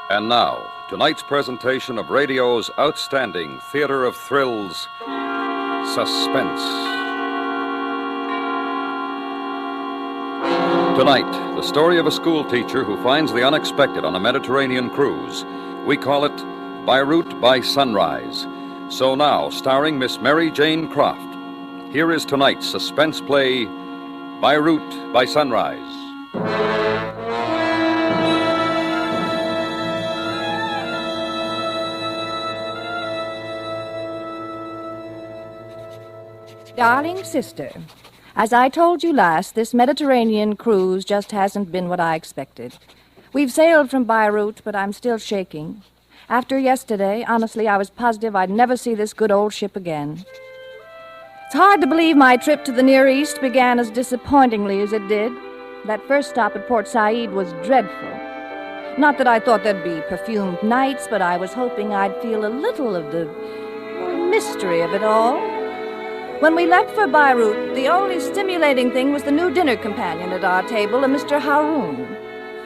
And now, tonight's presentation of radio's outstanding theater of thrills, Suspense. Tonight, the story of a school teacher who finds the unexpected on a Mediterranean cruise. We call it Beirut by Sunrise. So now, starring Miss Mary Jane Croft, here is tonight's suspense play, Beirut by Sunrise. Darling sister, as I told you last, this Mediterranean cruise just hasn't been what I expected. We've sailed from Beirut, but I'm still shaking. After yesterday, honestly, I was positive I'd never see this good old ship again. It's hard to believe my trip to the Near East began as disappointingly as it did. That first stop at Port Said was dreadful. Not that I thought there'd be perfumed nights, but I was hoping I'd feel a little of the mystery of it all. When we left for Beirut, the only stimulating thing was the new dinner companion at our table, a Mr. Haroun.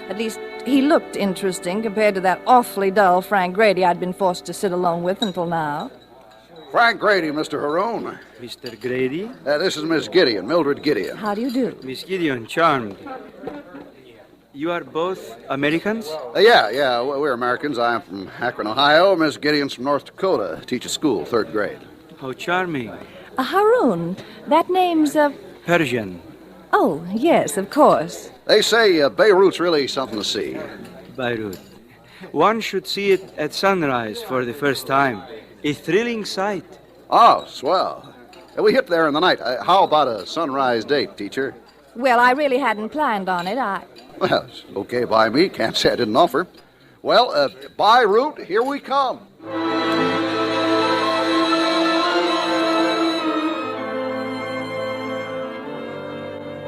At least, he looked interesting compared to that awfully dull Frank Grady I'd been forced to sit alone with until now. Frank Grady, Mr. Haroun. Mr. Grady? This is Miss Gideon, Mildred Gideon. How do you do? Miss Gideon, charmed. You are both Americans? Yeah, we're Americans. I'm from Akron, Ohio. Miss Gideon's from North Dakota. Teaches school, 3rd grade. How charming. Haroun, that name's Persian. Oh, yes, of course. They say Beirut's really something to see. Beirut. One should see it at sunrise for the first time. A thrilling sight. Oh, swell. We hit there in the night. How about a sunrise date, teacher? Well, I really hadn't planned on it. Well, it's okay by me. Can't say I didn't offer. Well, Beirut, here we come.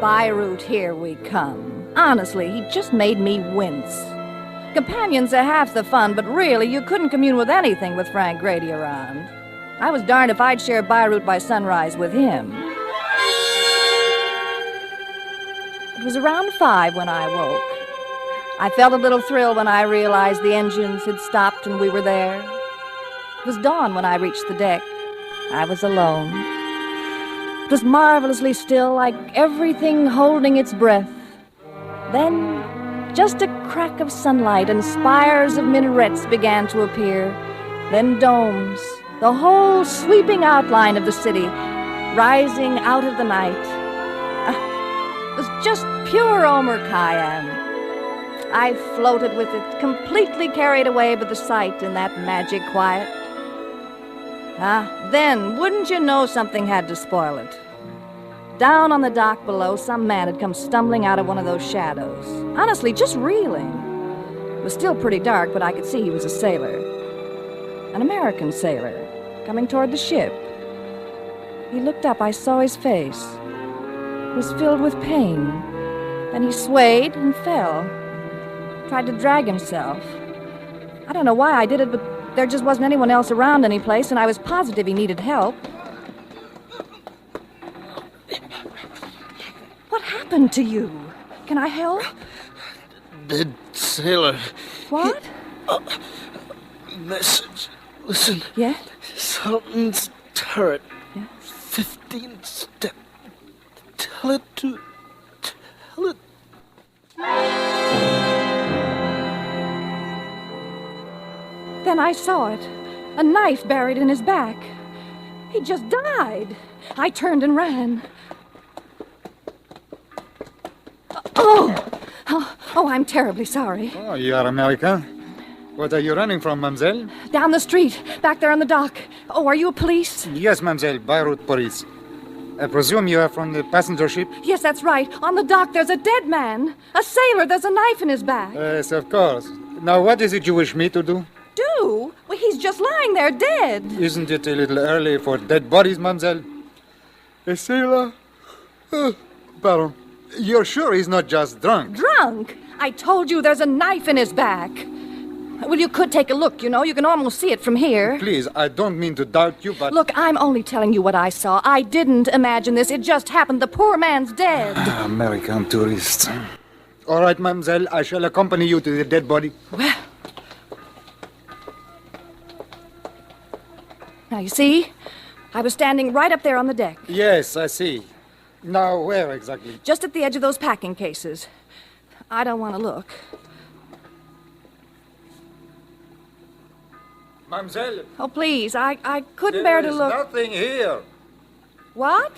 Beirut, here we come. Honestly, he just made me wince. Companions are half the fun, but really, you couldn't commune with anything with Frank Grady around. I was darned if I'd share Beirut by sunrise with him. It was around 5 when I woke. I felt a little thrill when I realized the engines had stopped and we were there. It was dawn when I reached the deck. I was alone. It was marvelously still, like everything holding its breath. Then, just a crack of sunlight and spires of minarets began to appear. Then domes, the whole sweeping outline of the city, rising out of the night. It was just pure Omer Khayyam. I floated with it, completely carried away by the sight in that magic quiet. Then, wouldn't you know, something had to spoil it. Down on the dock below, some man had come stumbling out of one of those shadows. Honestly, just reeling. It was still pretty dark, but I could see he was a sailor. An American sailor, coming toward the ship. He looked up, I saw his face. It was filled with pain. Then he swayed and fell. Tried to drag himself. I don't know why I did it, but there just wasn't anyone else around any place, and I was positive he needed help. What happened to you? Can I help? Dead sailor. What? Message. Listen. Yeah? Sultan's turret. Yeah? 15th step. Tell it. Then I saw it. A knife buried in his back. He just died. I turned and ran. Oh, I'm terribly sorry. Oh, you are American? What are you running from, mademoiselle? Down the street, back there on the dock. Oh, are you a police? Yes, mademoiselle, Beirut police. I presume you are from the passenger ship? Yes, that's right. On the dock, there's a dead man. A sailor, there's a knife in his back. Yes, of course. Now, what is it you wish me to do? Do? Well, he's just lying there dead. Isn't it a little early for dead bodies, mademoiselle? A sailor? Pardon. You're sure he's not just drunk? Drunk? I told you there's a knife in his back. Well, you could take a look, you know. You can almost see it from here. Please, I don't mean to doubt you, but... Look, I'm only telling you what I saw. I didn't imagine this. It just happened. The poor man's dead. American tourists. All right, mademoiselle, I shall accompany you to the dead body. Now, you see, I was standing right up there on the deck, Yes, I see. Now, where exactly? just at the edge of those packing cases. I don't want to look. Mademoiselle, Oh, please, I couldn't bear to there is look. nothing here. What?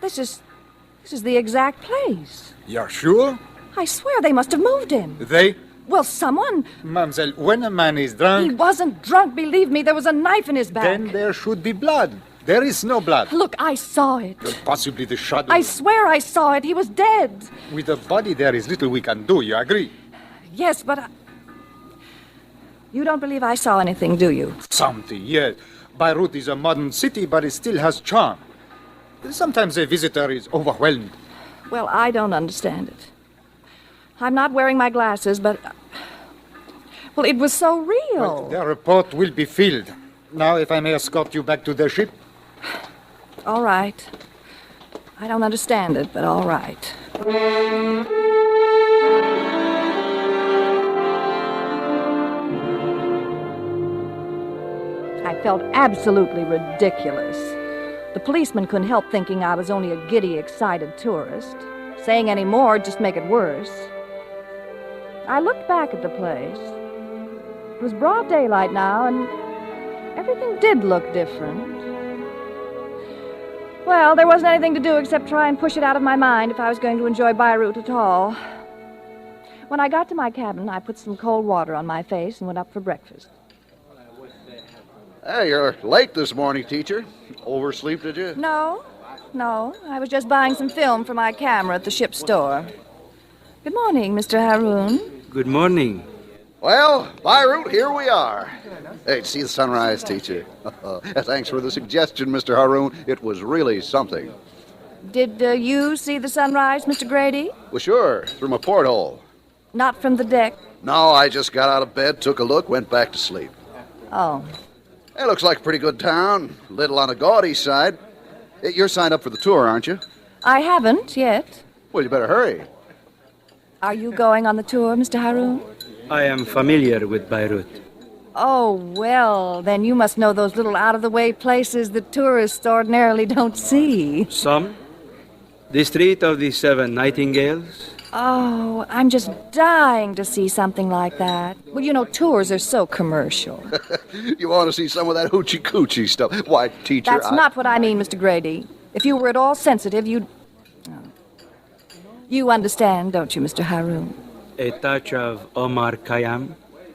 This is the exact place. You're sure? I swear they must have moved him. They? Well, someone. Mademoiselle, when a man is He drunk, wasn't drunk, believe me. There was a knife in his back. then there should be blood. There is no blood. Look, I saw it. Possibly the shadow. I swear I saw it. He was dead. With the body, there is little we can do, you agree? Yes, but you don't believe I saw anything, do you? Something, yes. Beirut is a modern city, but it still has charm. Sometimes a visitor is overwhelmed. Well, I don't understand it. I'm not wearing my glasses, but... Well, it was so real. But the report will be filled. Now, if I may escort you back to the ship. All right. I don't understand it, but all right. I felt absolutely ridiculous. The policeman couldn't help thinking I was only a giddy, excited tourist. Saying any more would just make it worse. I looked back at the place. It was broad daylight now, and everything did look different. Well, there wasn't anything to do except try and push it out of my mind if I was going to enjoy Beirut at all. When I got to my cabin, I put some cold water on my face and went up for breakfast. Hey, you're late this morning, teacher. Oversleep, did you? No. I was just buying some film for my camera at the ship's store. Good morning, Mr. Haroun. Good morning. Well, Beirut, here we are. Hey, see the sunrise, teacher. Thanks for the suggestion, Mr. Haroun. It was really something. Did you see the sunrise, Mr. Grady? Well, sure, through my porthole. Not from the deck? No, I just got out of bed, took a look, went back to sleep. Oh. It looks like a pretty good town. A little on the gaudy side. You're signed up for the tour, aren't you? I haven't yet. Well, you better hurry. Are you going on the tour, Mr. Haroun? I am familiar with Beirut. Oh, well, then you must know those little out-of-the-way places that tourists ordinarily don't see. Some? The Street of the Seven Nightingales? Oh, I'm just dying to see something like that. Well, you know, tours are so commercial. You want to see some of that hoochie-coochie stuff? Why, teacher, That's not what I mean, Mr. Grady. If you were at all sensitive, you'd... Oh. You understand, don't you, Mr. Haroun? A touch of Omar Khayyam?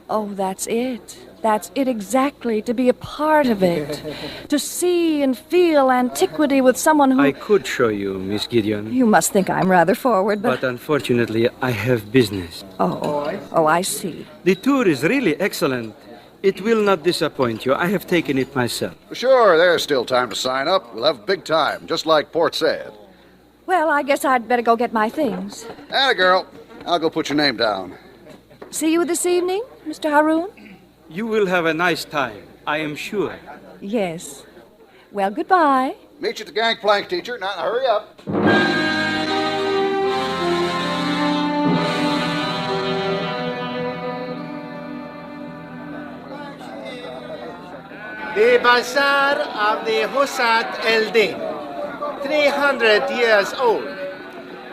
Oh, that's it. That's it exactly, to be a part of it. To see and feel antiquity with someone who... I could show you, Miss Gideon. You must think I'm rather forward, But unfortunately, I have business. Oh, I see. The tour is really excellent. It will not disappoint you. I have taken it myself. Sure, there's still time to sign up. We'll have a big time, just like Port said. Well, I guess I'd better go get my things. Atta girl. I'll go put your name down. See you this evening, Mr. Haroun? You will have a nice time, I am sure. Yes. Well, goodbye. Meet you at the gangplank, teacher. Now, hurry up. The Bazaar of the Husat El Din, 300 years old.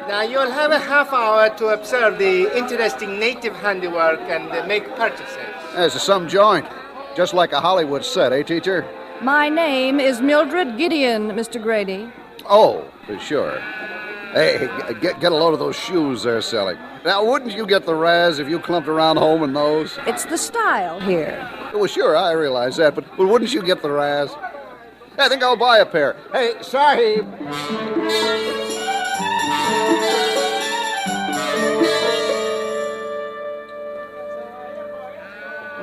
Now you'll have a half hour to observe the interesting native handiwork and make purchases. There's some joint. Just like a Hollywood set, eh, teacher? My name is Mildred Gideon, Mr. Grady. Oh, sure. Hey, get a load of those shoes they're selling. Now, wouldn't you get the razz if you clumped around home in those? It's the style here. Well, sure, I realize that, but wouldn't you get the razz? I think I'll buy a pair. Hey, Sahib.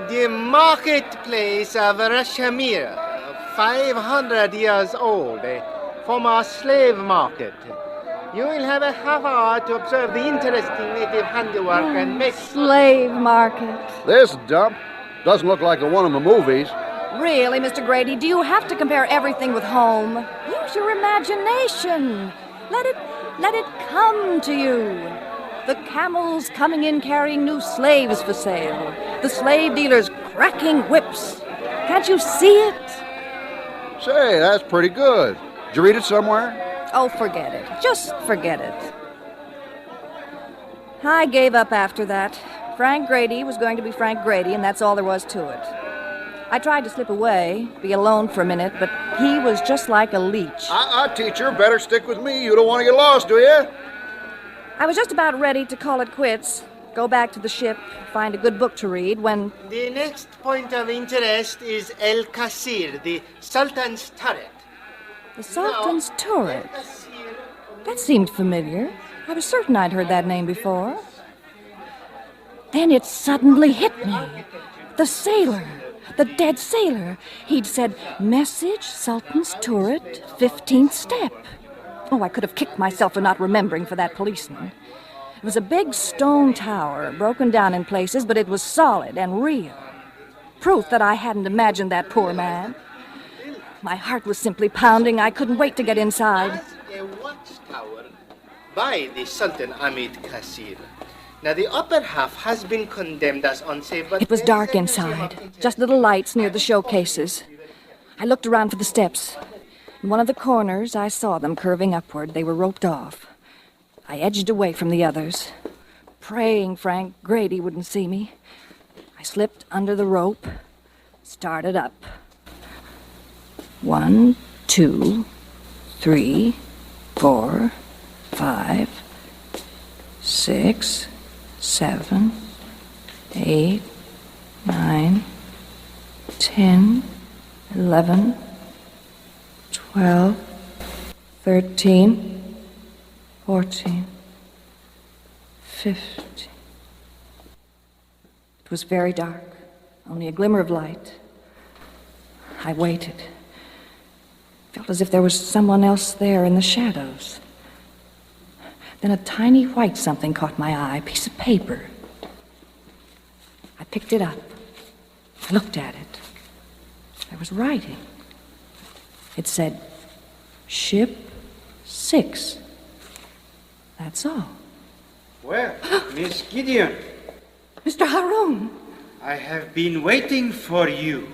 The marketplace of Rashamir, 500 years old, a former slave market. You will have a half hour to observe the interesting native handiwork and make... Slave market. This dump doesn't look like the one in the movies. Really, Mr. Grady, do you have to compare everything with home? Use your imagination. Let it come to you. The camels coming in carrying new slaves for sale. The slave dealers cracking whips. Can't you see it? Say, that's pretty good. Did you read it somewhere? Oh, forget it. Just forget it. I gave up after that. Frank Grady was going to be Frank Grady, and that's all there was to it. I tried to slip away, be alone for a minute, but he was just like a leech. Teacher, better stick with me. You don't want to get lost, do you? I was just about ready to call it quits, go back to the ship, find a good book to read, when... The next point of interest is El Qasir, the Sultan's turret. The Sultan's turret. That seemed familiar. I was certain I'd heard that name before. Then it suddenly hit me. The sailor. The dead sailor. He'd said, "Message, Sultan's turret, 15th step." Oh, I could have kicked myself for not remembering for that policeman. It was a big stone tower, broken down in places, but it was solid and real. Proof that I hadn't imagined that poor man. My heart was simply pounding. I couldn't wait to get inside. A watchtower by the Sultan Ahmed Qasir. Now, the upper half has been condemned as unsafe, but... It was dark inside, just little lights near the showcases. I looked around for the steps. In one of the corners, I saw them curving upward. They were roped off. I edged away from the others, praying Frank Grady wouldn't see me. I slipped under the rope, started up. 1, 2, 3, 4, 5, 6, 7, 8, 9, 10, 11, 12, 13, 14, 15. It was very dark, only a glimmer of light. I waited. Felt as if there was someone else there in the shadows. Then a tiny white something caught my eye, a piece of paper. I picked it up. I looked at it. There was writing. It said, "Ship 6." That's all. Well, Miss Gideon, Mr. Haroun! I have been waiting for you.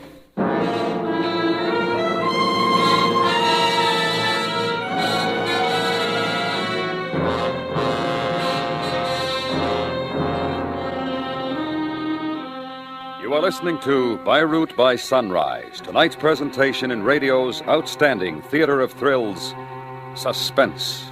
You are listening to Beirut by Sunrise, tonight's presentation in radio's outstanding theater of thrills, Suspense.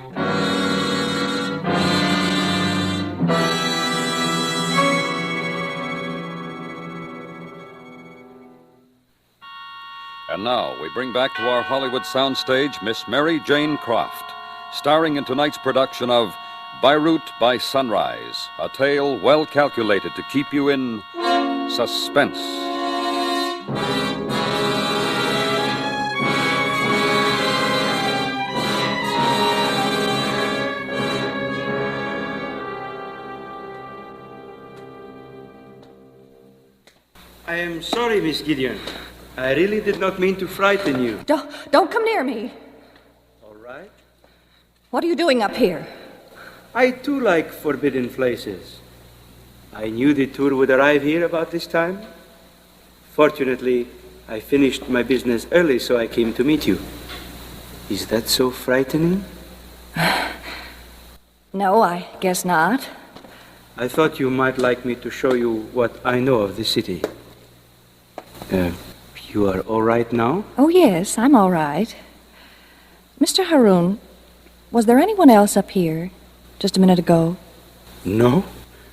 And now we bring back to our Hollywood soundstage Miss Mary Jane Croft, starring in tonight's production of Beirut by Sunrise, a tale well calculated to keep you in suspense. I am sorry, Miss Gideon. I really did not mean to frighten you. Don't come near me. All right. What are you doing up here? I too like forbidden places. I knew the tour would arrive here about this time. Fortunately, I finished my business early, so I came to meet you. Is that so frightening? No, I guess not. I thought you might like me to show you what I know of the city. You are all right now? Oh, yes, I'm all right. Mr. Haroun, was there anyone else up here just a minute ago? No.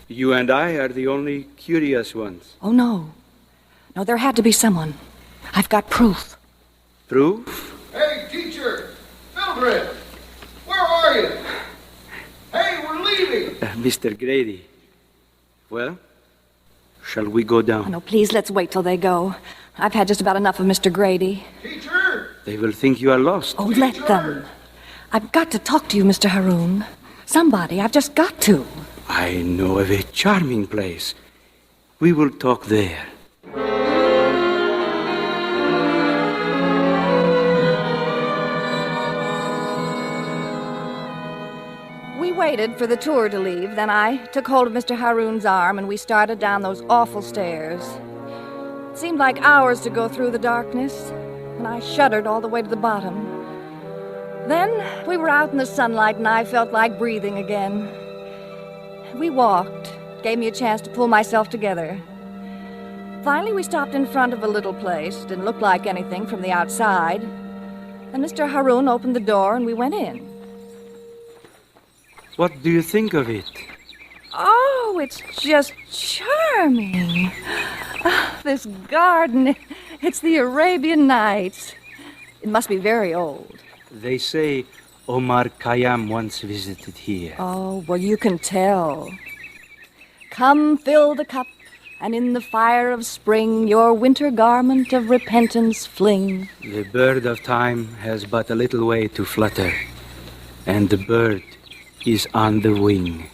You and I are the only curious ones. Oh, no. No, there had to be someone. I've got proof. Proof? Hey, teacher! Mildred! Where are you? Hey, we're leaving! Mr. Grady. Well, shall we go Oh, down? no, please, let's wait till they go. I've had just about enough of Mr. Grady. Teacher! They will think you are lost. Oh, let them. I've got to talk to you, Mr. Haroun. Somebody, I've just got to. I know of a charming place. We will talk there. We waited for the tour to leave, then I took hold of Mr. Haroun's arm and we started down those awful stairs. It seemed like hours to go through the darkness, and I shuddered all the way to the bottom. Then we were out in the sunlight, and I felt like breathing again. We walked. Gave me a chance to pull myself together. Finally, we stopped in front of a little place. Didn't look like anything from the outside. And Mr. Haroun opened the door, and we went in. What do you think of it? Oh, it's just charming. Ah, this garden, it's the Arabian Nights. It must be very old. They say Omar Khayyam once visited here. Oh, well, you can tell. Come fill the cup, and in the fire of spring your winter garment of repentance fling. The bird of time has but a little way to flutter, and the bird is on the wing.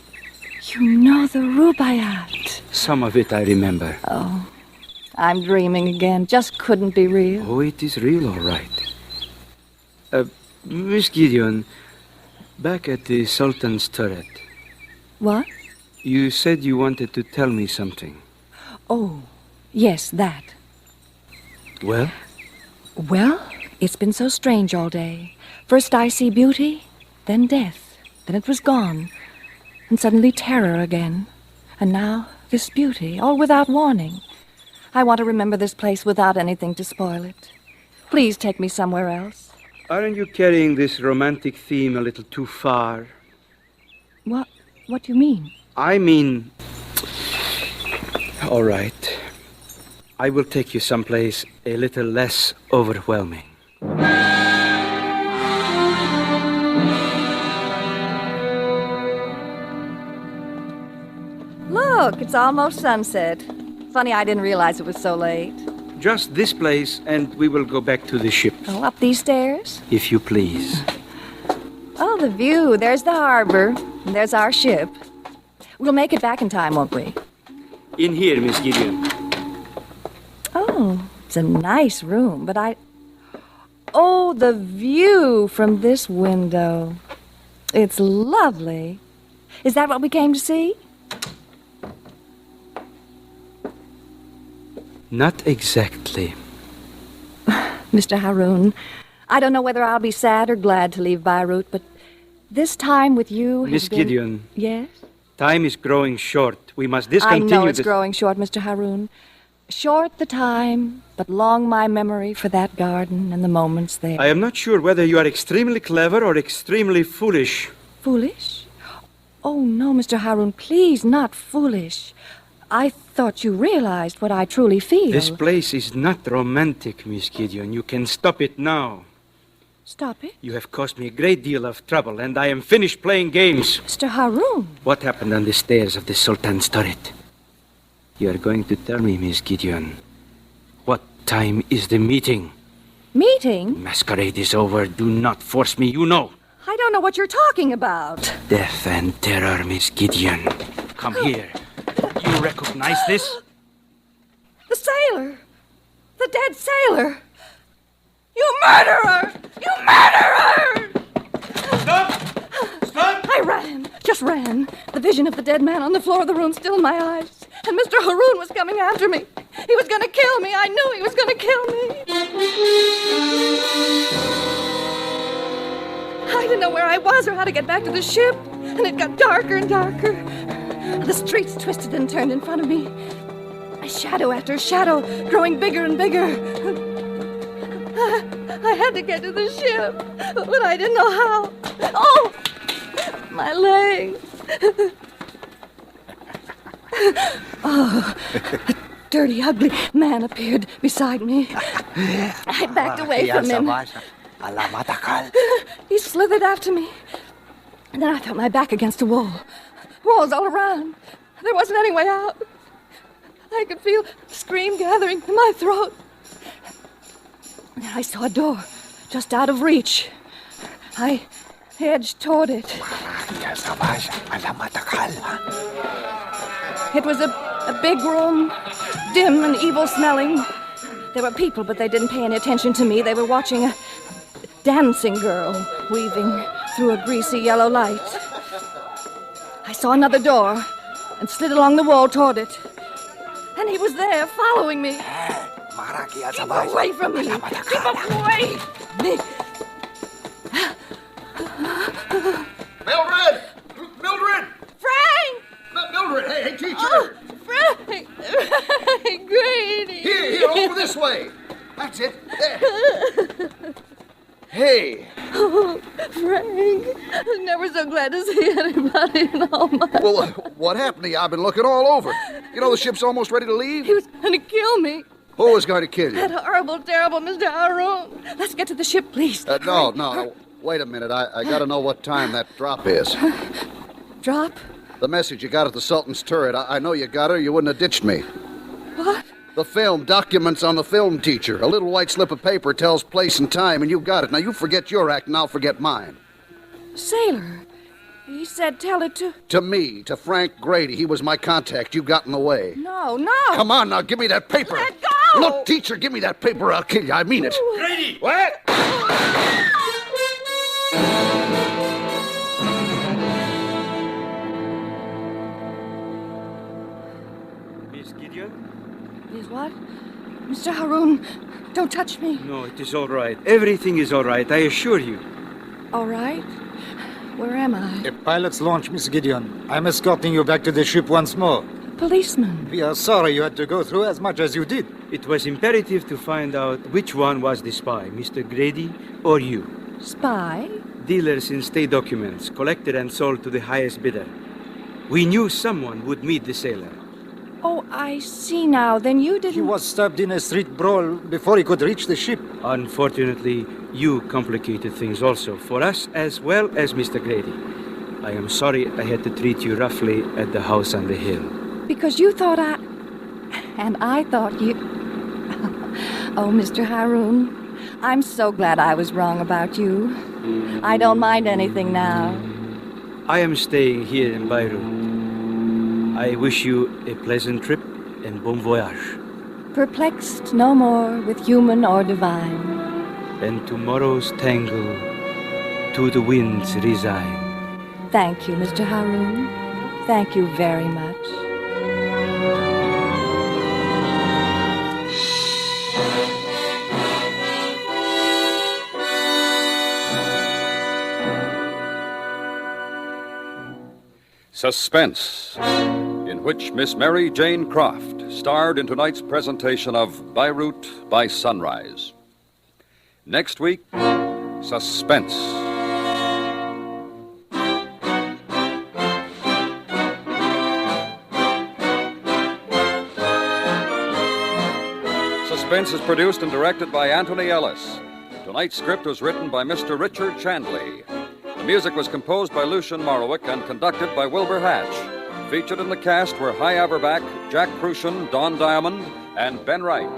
You know the Rubaiyat. Some of it I remember. Oh, I'm dreaming again. Just couldn't be real. Oh, it is real, all right. Miss Gideon, back at the Sultan's turret, What? you said you wanted to tell me something. Oh, yes, that. Well? Well, it's been so strange all day. First I see beauty, then death, then it was gone, and suddenly terror again. And now this beauty, all without warning. I want to remember this place without anything to spoil it. Please take me somewhere else. Aren't you carrying this romantic theme a little too far? What do you mean? I mean... All right. I will take you someplace a little less overwhelming. Look, it's almost sunset. Funny I didn't realize it was so late. Just this place, and we will go back to the ship, Oh, up these stairs? if you please. Oh, the view. There's the harbor. And there's our ship. We'll make it back in time, won't we? In here, Miss Gideon. Oh, it's a nice room, but Oh, the view from this window. It's lovely. Is that what we came to see? Not exactly. Mr. Haroun, I don't know whether I'll be sad or glad to leave Beirut, but this time with you has Miss been... Gideon, Yes? time is growing short. We must I discontinue know it's this... growing short, Mr. Haroun. Short the time, but long my memory for that garden and the moments there. I am not sure whether you are extremely clever or extremely foolish. Foolish? Oh, no, Mr. Haroun, please, not foolish. I thought you realized what I truly feel. This place is not romantic, Miss Gideon. You can stop it now. Stop it? You have caused me a great deal of trouble, and I am finished playing games. Mr. Haroun. What happened on the stairs of the Sultan's turret? You are going to tell me, Miss Gideon. What time is the meeting? Meeting? Masquerade is over. Do not force me, you know. I don't know what you're talking about. Death and terror, Miss Gideon. Come here. You recognize this? The sailor! The dead sailor! You murderer! You murderer! Stop! Stop! I ran, just ran. The vision of the dead man on the floor of the room still in my eyes. And Mr. Haroun was coming after me. He was going to kill me. I knew he was going to kill me. I didn't know where I was or how to get back to the ship. And it got darker and darker. The streets twisted and turned in front of me. Shadow after shadow, growing bigger and bigger. I had to get to the ship, but I didn't know how. Oh! My legs. Oh, a dirty, ugly man appeared beside me. I backed away from him. He slithered after me. And then I felt my back against a wall. Walls all around. There wasn't any way out. I could feel a scream gathering in my throat. And then I saw a door just out of reach. I edged toward it. It was a big room, dim and evil-smelling. There were people, but they didn't pay any attention to me. They were watching a dancing girl weaving through a greasy yellow light. I saw another door and slid along the wall toward it. And he was there, following me. Keep away from me! Keep away! Mildred! Mildred! Frank! Mildred, hey, teacher! Frank! Grady! Here, over this way. That's it. There. Hey. Oh, Frank, I'm never so glad to see anybody in all my life. Well, what happened to you? I've been looking all over. You know the ship's almost ready to leave? He was going to kill me. Who was going to kill you? That horrible, terrible Mr. Haroun. Let's get to the ship, please. No. Wait a minute. I got to know what time that drop is. Drop? The message you got at the Sultan's turret. I know you got her. You wouldn't have ditched me. What? The film, documents on the film teacher. A little white slip of paper tells place and time, and you got it. Now you forget your act, and I'll forget mine. Sailor. He said tell it to... To me, to Frank Grady. He was my contact. You got in the way. No. Come on now, give me that paper. Let go! Look, teacher, give me that paper. I'll kill you. I mean it. Grady! What? Miss Gideon? Is what? Mr. Haroun, don't touch me. No, it is all right. Everything is all right, I assure you. All right? Where am I? A pilot's launch, Miss Gideon. I'm escorting you back to the ship once more. Policeman. We are sorry you had to go through as much as you did. It was imperative to find out which one was the spy, Mr. Grady or you. Spy? Dealers in state documents, collected and sold to the highest bidder. We knew someone would meet the sailor. Oh, I see now. Then you didn't... He was stabbed in a street brawl before he could reach the ship. Unfortunately, you complicated things also, for us as well as Mr. Grady. I am sorry I had to treat you roughly at the house on the hill. Because you thought I... And I thought you... Oh, Mr. Haroun, I'm so glad I was wrong about you. I don't mind anything now. I am staying here in Beirut. I wish you a pleasant trip and bon voyage. Perplexed no more with human or divine. And tomorrow's tangle to the winds resign. Thank you, Mr. Haroun. Thank you very much. Suspense, in which Miss Mary Jane Croft starred in tonight's presentation of Beirut by Sunrise. Next week, Suspense. Suspense is produced and directed by Anthony Ellis. Tonight's script was written by Mr. Richard Chandley. The music was composed by Lucian Morowick and conducted by Wilbur Hatch. Featured in the cast were Hy Averback, Jack Crucian, Don Diamond, and Ben Wright.